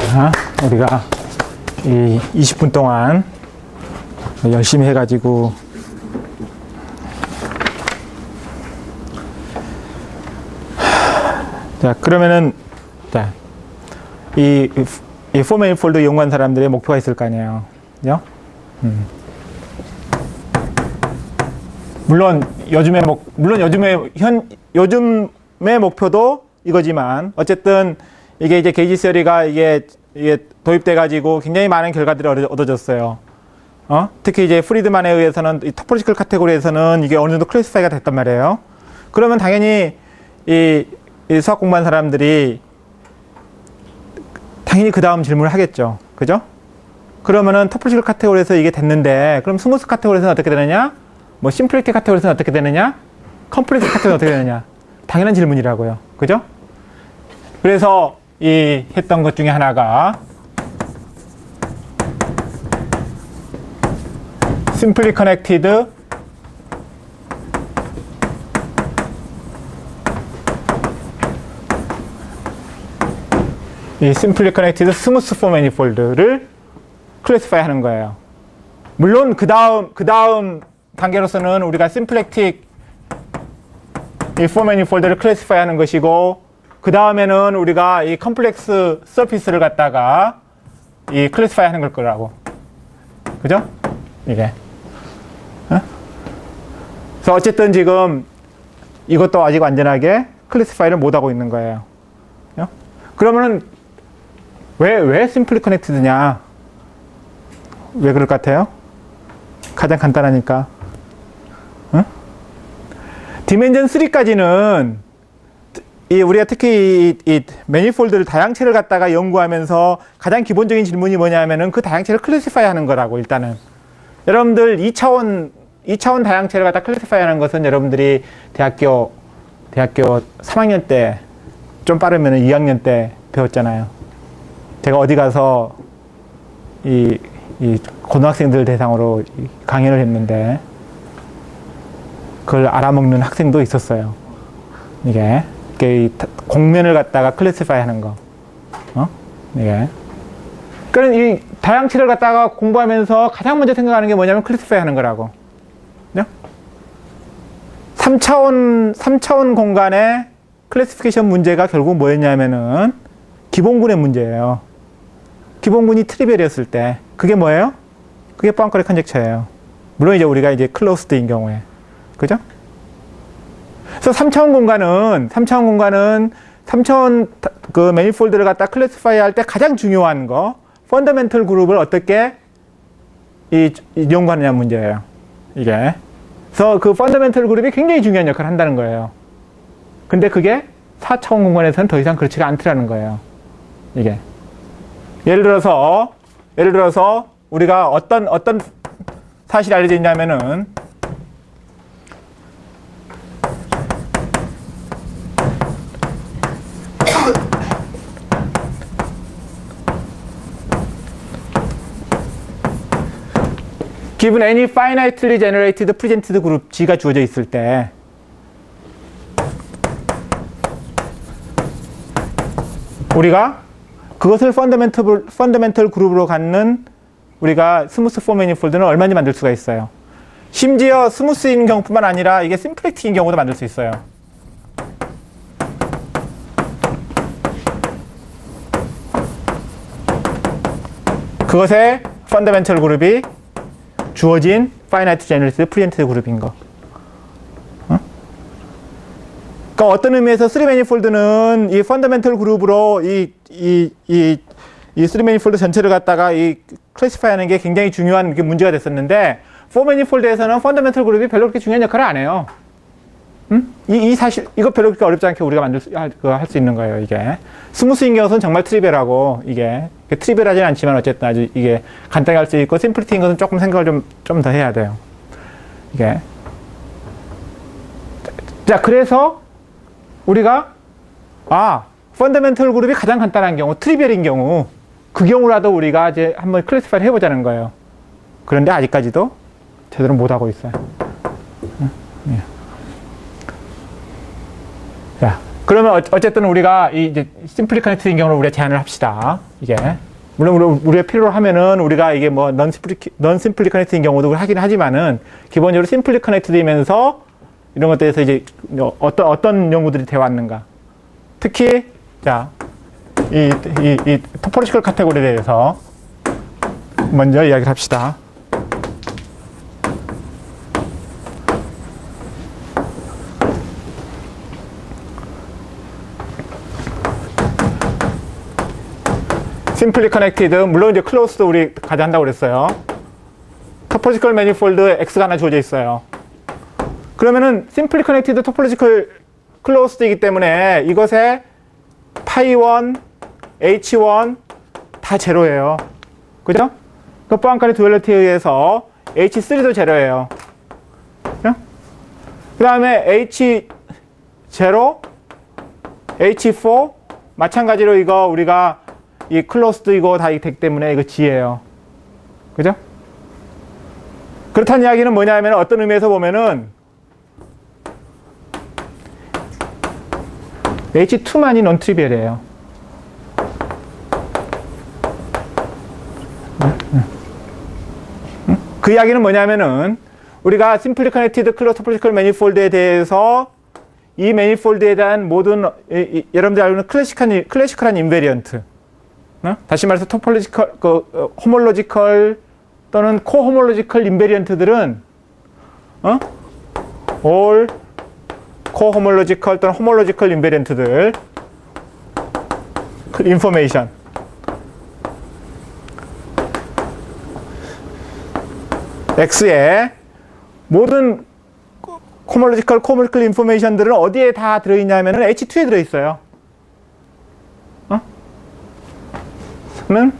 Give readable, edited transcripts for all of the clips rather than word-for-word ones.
자, 우리가 이 20분 동안 열심히 해가지고 자, 그러면은 자, 이 for manifold 연구한 사람들의 목표가 있을 거 아니에요. 그죠? 물론 요즘의 목표도 이거지만 어쨌든 이게 이제 게이지 시어리가 이게 도입돼 가지고 굉장히 많은 결과들이 얻어졌어요. 특히 이제 프리드만에 의해서는 이 토포로지컬 카테고리에서는 이게 어느 정도 클래시파이가 됐단 말이에요. 그러면 당연히 이 수학 공부한 사람들이 당연히 그 다음 질문을 하겠죠. 그죠? 그러면은 토포로지컬 카테고리에서 이게 됐는데 그럼 스무스 카테고리에서는 어떻게 되느냐? 뭐 심플리티 카테고리에서는 어떻게 되느냐? 컴플렉스 카테고리에서는 어떻게 되느냐? 당연한 질문이라고요. 그죠? 그래서 이 했던 것 중에 하나가 simply connected 이 simply connected smooth for manifold를 클래시파이 하는 거예요. 물론 그 다음 단계로서는 우리가 심플렉틱 이 for manifold를 클래시파이 하는 것이고 그 다음에는 우리가 이 컴플렉스 서피스를 갖다가 이 클래시파이 하는 걸 거라고. 그죠? 이게. 그래서 어쨌든 지금 이것도 아직 완전하게 클래시파이를 못 하고 있는 거예요. 그러면은 왜 심플리 커넥티드냐? 왜 그럴 것 같아요? 가장 간단하니까. 디멘전 3까지는 우리가 특히 이 매니폴드를 다양체를 갖다가 연구하면서 가장 기본적인 질문이 뭐냐면은 그 다양체를 클래시파이 하는 거라고. 일단은 여러분들 2차원 다양체를 갖다 클래시파이 하는 것은 여러분들이 대학교 3학년 때 좀 빠르면 2학년 때 배웠잖아요. 제가 어디 가서 이 고등학생들 대상으로 강연을 했는데 그걸 알아먹는 학생도 있었어요. 이게 공면을 갖다가 클래시파이 하는 거. 이게. 그러니까 이 다양체를 갖다가 공부하면서 가장 먼저 생각하는 게 뭐냐면 클래시파이 하는 거라고. 3차원 공간의 클래시피케이션 문제가 결국 뭐였냐면은 기본군의 문제예요. 기본군이 트리비얼이었을 때 그게 뭐예요? 그게 바운커리 컨젝처예요. 물론 이제 우리가 이제 클로스드인 경우에. 그죠? 그래서 3차원 공간은 3차원 그 매니폴드를 갖다 클래시파이 할 때 가장 중요한 거 펀더멘털 그룹을 어떻게 연구하느냐 문제예요. 이게. 그래서 그 펀더멘털 그룹이 굉장히 중요한 역할을 한다는 거예요. 근데 그게 4차원 공간에서는 더 이상 그렇지가 않더라는 거예요. 이게. 예를 들어서 우리가 어떤 사실이 알려져 있냐면은 given any finitely generated presented group G가 주어져 있을 때 우리가 그것을 펀더멘털 그룹으로 갖는 우리가 스무스 포 매니폴드는 얼마든지 만들 수가 있어요. 심지어 스무스인 경우뿐만 아니라 이게 심플렉틱인 경우도 만들 수 있어요. 그것의 펀더멘털 그룹이 주어진 파이나이트 제너리티드 프리젠티드 그룹인 거. 그러니까 어떤 의미에서 3매니폴드는 이 펀더멘털 그룹으로 이 3매니폴드 전체를 갖다가 이 클래시파이 하는 게 굉장히 중요한 게 문제가 됐었는데 4매니폴드에서는 펀더멘털 그룹이 별로 그렇게 중요한 역할을 안 해요. 이 사실 이거 별로 그렇게 어렵지 않게 우리가 할 수 있는 거예요. 이게 스무스인 경우는 정말 트리비얼하고 이게 트리비얼하진 않지만 어쨌든 아주 이게 간단히 할 수 있고 심플리티인 것은 조금 생각을 좀 더 해야 돼요. 이게 자 그래서 우리가 펀더멘털 그룹이 가장 간단한 경우 트리비얼인 경우 그 경우라도 우리가 이제 한번 클래시파이를 해보자는 거예요. 그런데 아직까지도 제대로 못 하고 있어요. 자, 그러면 어쨌든 우리가 이 이제 심플리 커넥트인 경우를 우리가 제한을 합시다. 이게 물론 우리가 필요로 하면은 우리가 이게 뭐 넌 심플리 커넥트인 경우도 하긴 하지만은 기본적으로 심플리 커넥트이면서 이런 것들에서 이제 어떤 연구들이 되어 왔는가. 특히 자 이 토포로지컬 카테고리에 대해서 먼저 이야기를 합시다. 심플리 커넥티드, 물론 이제 클로스도 우리 가져간다고 그랬어요. 토포로지컬 매니폴드 X가 하나 주어져 있어요. 그러면은 심플리 커넥티드 토포로지컬 클로스이기 때문에 이것에 파이1, H1 다 제로예요. 그죠? 그 포안카니 듀얼리티에 의해서 H3도 제로예요. 그 다음에 H0, H4 마찬가지로 이거 우리가 이 클로스도 이거 다 되기 때문에 이거 G예요. 그죠? 그렇다는 이야기는 뭐냐면 어떤 의미에서 보면은 H2만이 non 트리비얼이에요. 그 이야기는 뭐냐면은 우리가 심플리 커넥티드 클로스 토포로지컬 매니폴드에 대해서 이 매니폴드에 대한 모든 여러분들이 알고 있는 클래시컬한 인베리언트, 다시 말해서 토폴로지컬, 호몰로지컬 또는 코호몰로지컬 인베리언트들은 all 코호몰로지컬 또는 호몰로지컬 인베리언트들 인포메이션 X의 모든 호몰로지컬 코몰로지컬 인포메이션들은 어디에 다 들어있냐면 H2에 들어있어요. 는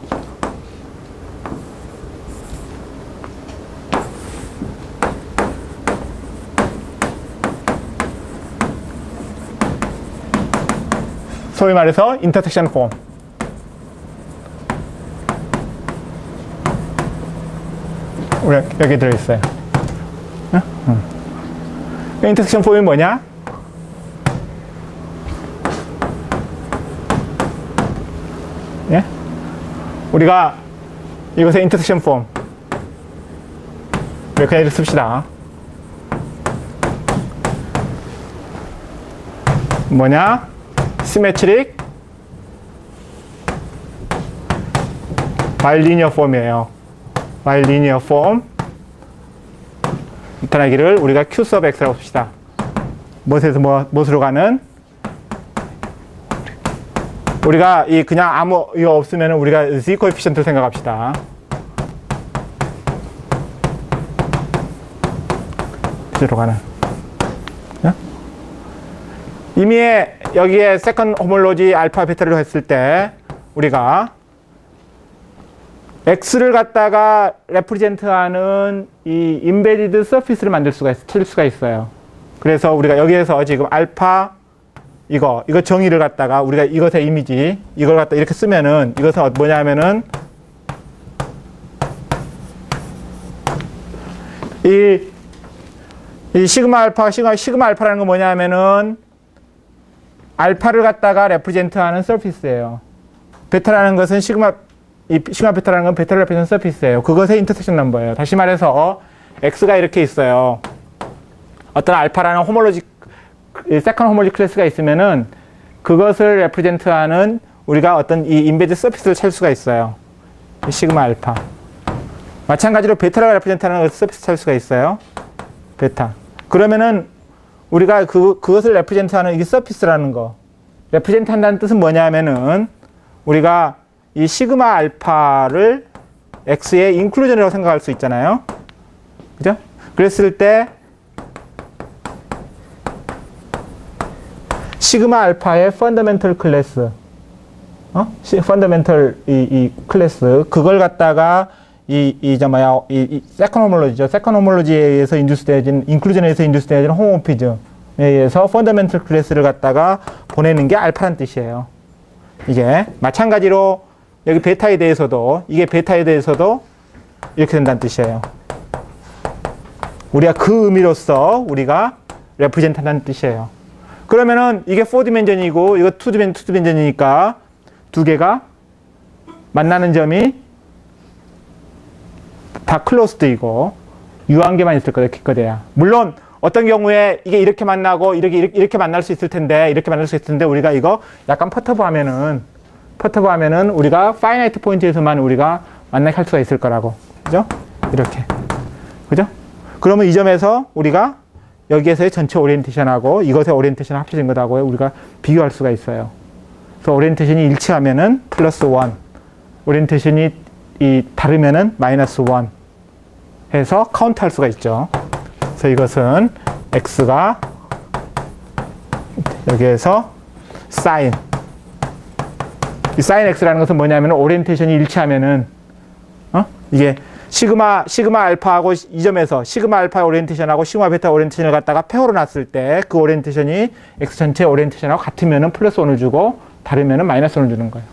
소위 말해서 인터섹션 폼. 우리 여기 들어있어요. 인터섹션 폼이 뭐냐? 예? 우리가 이것의 인터섹션 폼 그냥 이렇게 씁시다. 뭐냐? 시메트릭 바이리니어 폼이에요. 바이리니어 폼 나타나기를 우리가 Q sub X라고 씁시다. 무엇에서 무엇으로 가는? 우리가 이 그냥 아무 이거 없으면 우리가 Z 코에피션트를 생각합시다. Z로 가는. 이미 여기에 세컨 호몰로지 알파 베타를 했을 때 우리가 X를 갖다가 레프리젠트하는 이 인베디드 서피스를 만들 수가 찾을 수가 있어요. 그래서 우리가 여기에서 지금 알파 이거 정의를 갖다가 우리가 이것의 이미지 이걸 갖다 이렇게 쓰면은 이것은 뭐냐면은 이 시그마 알파라는 건 뭐냐면은 알파를 갖다가 레프리젠트하는 서피스예요. 베타라는 것은 시그마 베타라는 건 베타를 레프리젠트 서피스예요. 그것의 인터섹션 넘버예요. 다시 말해서 X가 이렇게 있어요. 어떤 알파라는 세컨 호몰로지 클래스가 있으면은 그것을 레프리젠트하는 우리가 어떤 이 인베드 서피스를 찾을 수가 있어요. 시그마 알파. 마찬가지로 베타를 레프리젠트하는 서피스 찾을 수가 있어요. 베타. 그러면은 우리가 그것을 레프리젠트하는 이게 서피스라는 거. 레프리젠트 한다는 뜻은 뭐냐면은 우리가 이 시그마 알파를 X의 인클루전이라고 생각할 수 있잖아요. 그죠? 그랬을 때 시그마 알파의 펀더멘털 클래스, 펀더멘털 이 클래스, 그걸 갖다가 이 세컨 호몰로지죠. 세컨 호몰로지에 의해서 인듀스되어진, 인클루전에 의해서 인듀스되어진 호모피즘에 의해서 펀더멘털 클래스를 갖다가 보내는 게 알파란 뜻이에요. 이게 마찬가지로 여기 베타에 대해서도 이렇게 된다는 뜻이에요. 우리가 그 의미로서 우리가 레프리젠트 한다는 뜻이에요. 그러면은 이게 4디멘전이고 이거 2디멘전이니까 두 개가 만나는 점이 다 클로스드이고 유한계만 있을 거야. 물론 어떤 경우에 이게 이렇게 만나고 이렇게 만날 수 있을 텐데 우리가 이거 약간 퍼터브 하면은 우리가 파이나이트 포인트에서만 우리가 만나게 할 수가 있을 거라고. 그죠? 이렇게. 그죠? 그러면 이 점에서 우리가 여기에서의 전체 오리엔테이션하고 이것의 오리엔테이션 합쳐진 것하고 우리가 비교할 수가 있어요. 그래서 오리엔테이션이 일치하면은 플러스 1, 오리엔테이션이 다르면은 마이너스 1 해서 카운트 할 수가 있죠. 그래서 이것은 x가 여기에서 사인, 이 사인 x라는 것은 뭐냐면 오리엔테이션이 일치하면은 이게 시그마 알파하고 이 점에서 시그마 알파 오리엔테이션하고 시그마 베타 오리엔테이션을 갖다가 페어로 놨을 때 그 오리엔테이션이 x 전체 오리엔테이션하고 같으면은 플러스 1을 주고 다르면은 마이너스 1을 주는 거예요.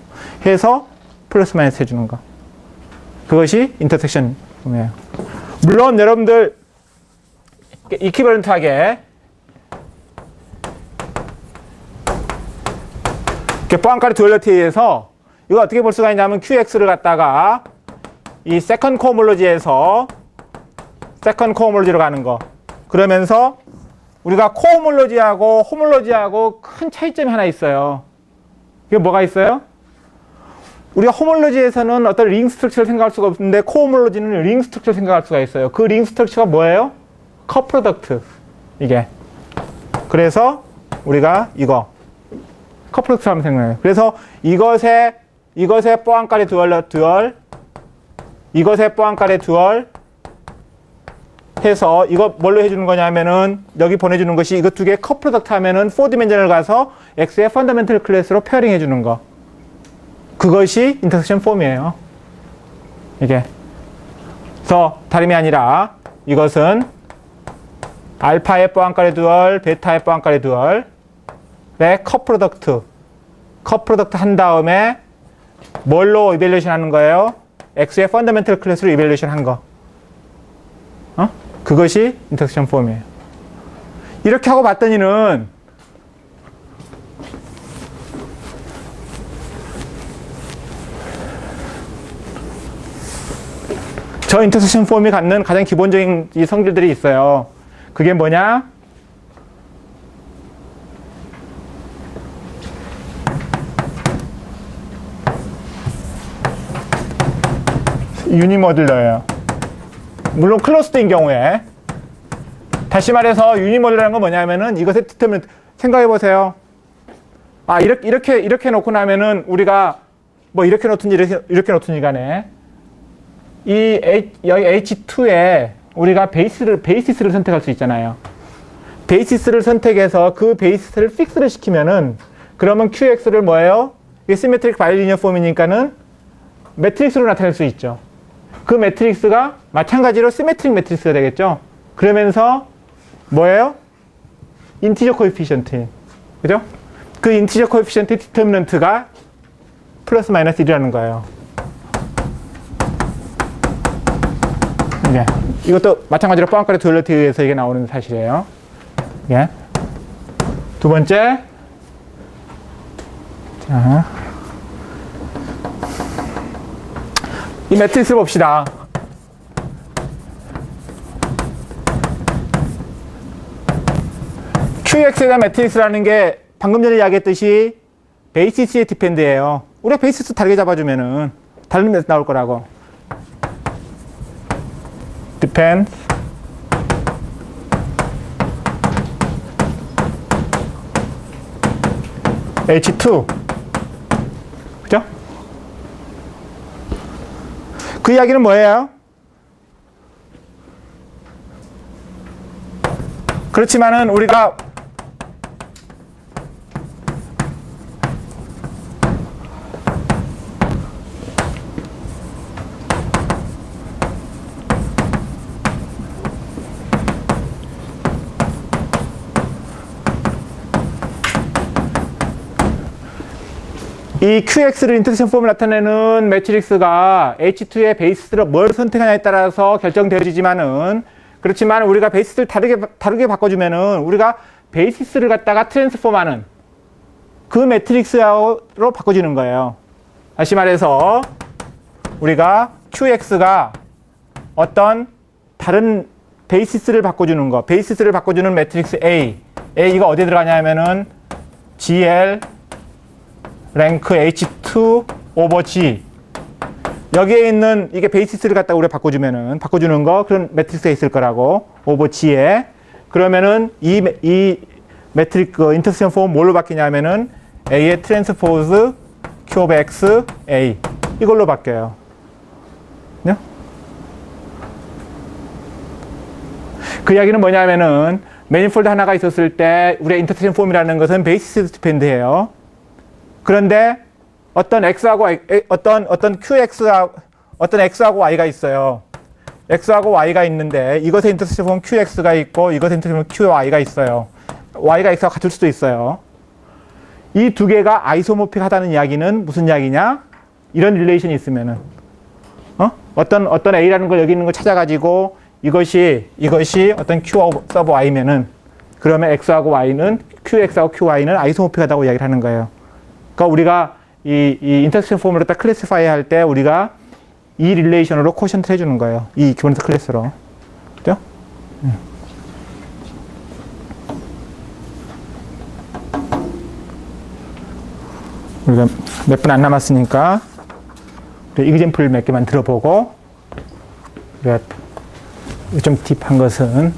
해서 플러스 마이너스 해주는 거. 그것이 인터섹션 폼이에요. 물론 여러분들 이퀴벌런트하게 포항가리 듀얼리티에서 이거 어떻게 볼 수가 있냐면 QX를 갖다가 이 세컨드 코호몰로지에서 세컨드 코호몰로지로 가는 거. 그러면서 우리가 코호몰로지하고 호몰로지하고 큰 차이점이 하나 있어요. 이게 뭐가 있어요? 우리가 호몰로지에서는 어떤 링 스트럭처를 생각할 수가 없는데 코호몰로지는 링 스트럭처를 생각할 수가 있어요. 그 링 스트럭처가 뭐예요? 커프로덕트. 이게. 그래서 우리가 이거 커프로덕트 하면 생각해요. 그래서 이것의 뽀안까리 듀얼 이것의 뽀안까리 듀얼 해서 이거 뭘로 해주는 거냐면은 여기 보내주는 것이 이것 두 개 커프로덕트 하면은 4디멘전을 가서 X의 펀더멘털 클래스로 페어링 해주는 거. 그것이 인터섹션 폼이에요. 이게. 그래서 다름이 아니라 이것은 알파의 뽀안까리 듀얼, 베타의 뽀안까리 듀얼의 커프로덕트 한 다음에 뭘로 이밸류에이션 하는 거예요? X의 펀더멘털 클래스로 이밸류에이션 한 거. 그것이 인터섹션 폼이에요. 이렇게 하고 봤더니는 저 인터섹션 폼이 갖는 가장 기본적인 이 성질들이 있어요. 그게 뭐냐? 유니모듈러예요. 물론 클로스드인 경우에. 다시 말해서 유니모듈러라는 건 뭐냐면은 이것의 디터미넌트 생각해 보세요. 이렇게 놓고 나면은 우리가 뭐 이렇게 이렇게 놓든지 간에 여기 H2에 우리가 베이시스를 선택할 수 있잖아요. 베이시스를 선택해서 그 베이시스를 픽스를 시키면은 그러면 QX를 뭐예요? 이게 시메트릭 바이리니어 폼이니까는 매트릭스로 나타낼 수 있죠. 그 매트릭스가 마찬가지로 시메트릭 매트릭스가 되겠죠. 그러면서 뭐예요? 인티저 코에피션트. 그죠? 그 인티저 코에피션트 디터미넌트가 플러스 마이너스 1이라는 거예요. 예. 이것도 마찬가지로 뽀안까리 듀얼리티에서 이게 나오는 사실이에요. 예. 두 번째. 자. 이 매트릭스를 봅시다. QX에 대한 매트릭스라는 게 방금 전에 이야기했듯이 베이시스에 디펜드예요. 우리가 베이시스 다르게 잡아주면은 다른 데서 나올 거라고. depends H2. 그죠? 그 이야기는 뭐예요? 그렇지만은 우리가 이 QX를 인터섹션 폼을 나타내는 매트릭스가 H2의 베이시스를 뭘 선택하냐에 따라서 결정되어지지만은 그렇지만 우리가 베이시스를 다르게 바꿔주면은 우리가 베이시스를 갖다가 트랜스폼하는 그 매트릭스로 바꿔주는 거예요. 다시 말해서 우리가 QX가 어떤 다른 베이시스를 바꿔주는 거, 베이시스를 바꿔주는 매트릭스 A. A가 어디에 들어가냐면은 GL 랭크 H2 오버 G. 여기에 있는 이게 베이시스를 갖다가 우리가 바꿔주는 거 그런 매트릭스가 있을 거라고 오버 G에. 그러면은 이 매트릭스 인터섹션 폼 뭘로 바뀌냐면은 A의 트랜스포즈 Q 오브 X A 이걸로 바뀌어요. 네? 그 이야기는 뭐냐면은 매니폴드 하나가 있었을 때 우리의 인터섹션 폼이라는 것은 베이시스 디펜드예요. 그런데 어떤 X하고 어떤 QX하고 어떤 X하고 Y가 있어요. X하고 Y가 있는데 이것의 인터섹션 폼 QX가 있고 이것의 인터섹션 폼 QY가 있어요. Y가 X하고 같을 수도 있어요. 이 두 개가 아이소모픽하다는 이야기는 무슨 이야기냐? 이런 릴레이션이 있으면은 어떤 A라는 걸 여기 있는 걸 찾아가지고 이것이 어떤 Q 서브 Y면은 그러면 X하고 Y는 QX하고 QY는 아이소모픽하다고 이야기를 하는 거예요. 그러니까 우리가 이 인터섹션 폼을 갖다 클래시파이 할 때 우리가 이 릴레이션으로 코션트 해주는 거예요. 이 기본에서 클래스로. 그죠? 우리가 몇 분 안 남았으니까 이그젬플 몇 개만 들어보고 우리가 좀 딥한 것은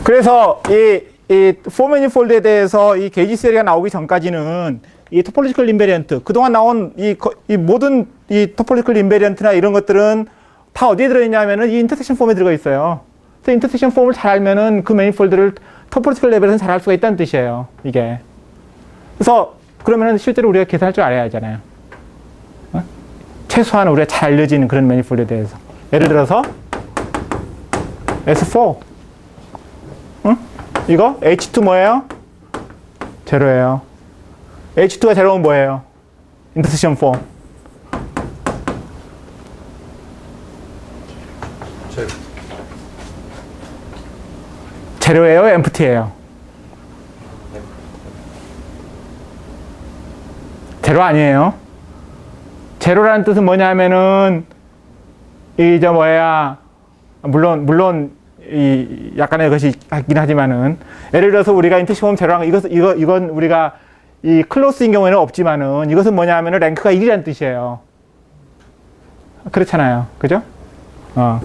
그래서 이 포매니폴드에 대해서 이 게이지 시리가 나오기 전까지는 이 토폴로지컬 인베리언트 그동안 나온 이 모든 이 토폴로지컬 인베리언트나 이런 것들은 다 어디에 들어있냐면은 이 인터섹션 폼에 들어가 있어요. 그래서 인터섹션 폼을 잘 알면은 그 매니폴드를 토폴로지컬 레벨에서는 잘 할 수가 있다는 뜻이에요. 이게. 그래서 그러면은 실제로 우리가 계산할 줄 알아야 하잖아요. 최소한 우리가 잘 알려진 그런 매니폴드에 대해서. 예를 들어서 S4 이거 H2 뭐예요? 제로예요. H2가 제로면 뭐예요? 인터섹션 폼. 제로예요? 엠프티예요? 제로 아니에요. 제로라는 뜻은 뭐냐면은 물론 이 약간의 것이 있긴 하지만은 예를 들어서 우리가 인터섹션 폼 제로랑 이건 우리가 이 클로스인 경우에는 없지만은 이것은 뭐냐면은 랭크가 1이라는 뜻이에요. 그렇잖아요. 그죠?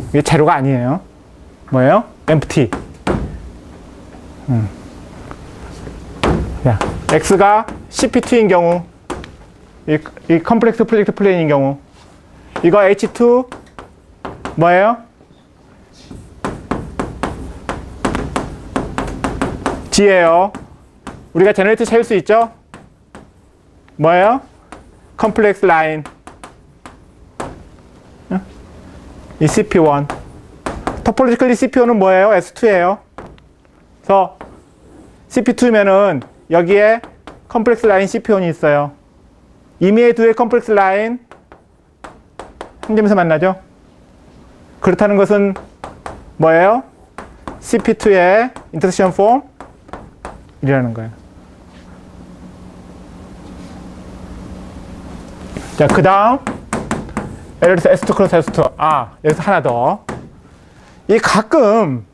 이게 제로가 아니에요. 뭐예요? empty. 자, X가 CP2인 경우 이 컴플렉스 프로젝트 플레인인 경우 이거 H2 뭐예요? G예요. 우리가 제너레이터 채울 수 있죠? 뭐예요? 컴플렉스 라인. 이 CP1. 토폴로지컬리 CP1은 뭐예요? S2예요. 그래서 CP2면은 여기에 컴플렉스 라인 CP1이 있어요. 임의의 두의 컴플렉스 라인 한 점에서 만나죠? 그렇다는 것은 뭐예요? CP2의 인터섹션 폼 이라는 거예요. 자, 그 다음 예를 들어서 S2 크로스 S2 여기서 하나 더. 이 가끔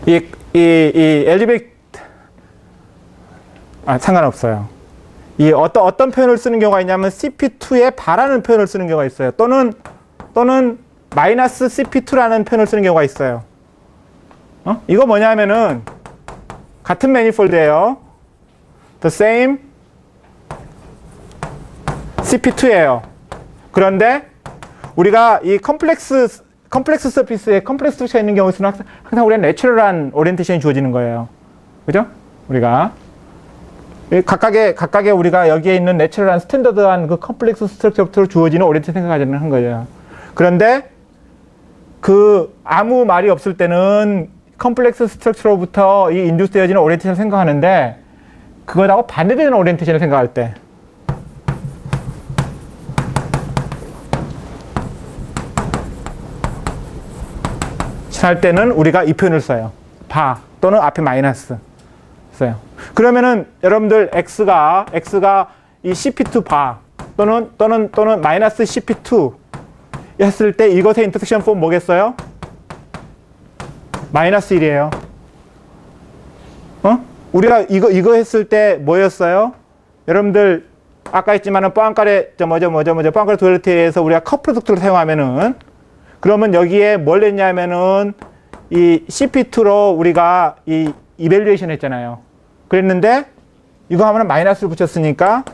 이 엘리베이터 상관없어요. 이 어떤 표현을 쓰는 경우가 있냐면 CP2에 바라는 표현을 쓰는 경우가 있어요. 또는 마이너스 CP2라는 표현을 쓰는 경우가 있어요. 이거 뭐냐면은 같은 매니폴드예요. The same CP2예요. 그런데 우리가 이 컴플렉스 서피스에 컴플렉스 스트럭처가 있는 경우에는 항상 우리가 내추럴한 오리엔테이션이 주어지는 거예요. 그죠? 우리가 각각의 우리가 여기에 있는 내추럴한 스탠더드한 그 컴플렉스 스트럭처부터 주어지는 오리엔테이션 생각하자는 거예요. 그런데 그 아무 말이 없을 때는 컴플렉스 스트럭처로부터 이 인듀스 되어지는 오리엔테이션을 생각하는데 그거하고 반대되는 오리엔테이션을 생각할 때 할 때는 우리가 이 표현을 써요. 바 또는 앞에 마이너스 써요. 그러면은 여러분들 x가 이 CP2 바 또는 마이너스 CP2 했을 때 이것의 인터섹션 폼 뭐겠어요? 마이너스 1이에요. 우리가 이거 했을 때 뭐였어요? 여러분들 아까 했지만은 뽀앙까레 뽀앙까레 도일티에서 우리가 컷 프로덕트를 사용하면은 그러면 여기에 뭘 했냐면은 이 CP2로 우리가 이 이밸류에이션 했잖아요. 그랬는데 이거 하면은 마이너스를 붙였으니까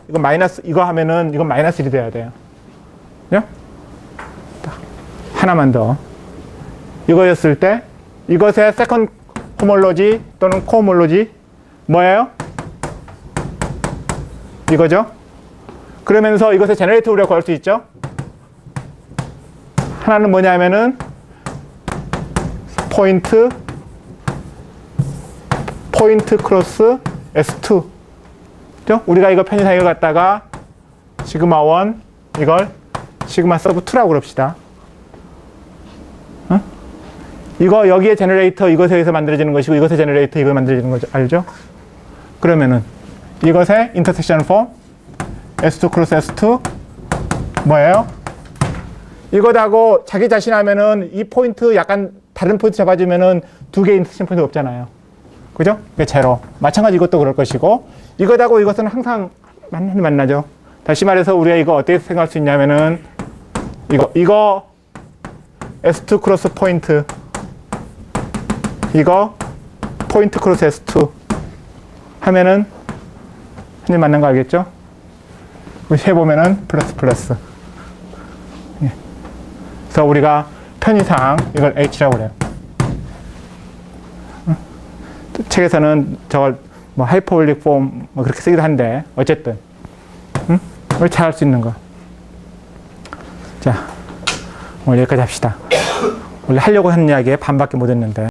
이거 하면은 이건 마이너스 1이 돼야 돼요. 그죠? 하나만 더. 이거였을 때 이것의 세컨드 호몰로지 또는 코호몰로지 뭐예요? 이거죠? 그러면서 이것의 제너레이터 우리가 구할 수 있죠? 하나는 뭐냐면은 포인트 크로스 S2. 그죠? 우리가 이거 편의상 이걸 갖다가 시그마 1 이걸 시그마 서브 2라고 그럽시다. 이거 여기에 제너레이터 이것에 의해서 만들어지는 것이고 이것의 제너레이터 이거 만들어지는 거죠. 알죠? 그러면은 이것의 인터섹션 폼 S2 크로스 S2 뭐예요? 이거하고 자기 자신 하면은 이 포인트 약간 다른 포인트 잡아주면은 두 개의 인터섹션 포인트가 없잖아요. 그죠? 그게 제로. 마찬가지 이것도 그럴 것이고 이거하고 이것은 항상 만나죠. 다시 말해서 우리가 이거 어떻게 생각할 수 있냐면은 이거 S2 크로스 포인트 이거 포인트 크로스 S2 하면은 흔히 맞는 거 알겠죠? 해보면은 플러스 예. 그래서 우리가 편의상 이걸 H라고 그래요. 책에서는 저걸 뭐 하이퍼볼릭 폼 뭐 그렇게 쓰기도 한데 어쨌든 우리 잘 할 수 있는 거. 자 오늘 여기까지 합시다. 원래 하려고 한 이야기에 반밖에 못 했는데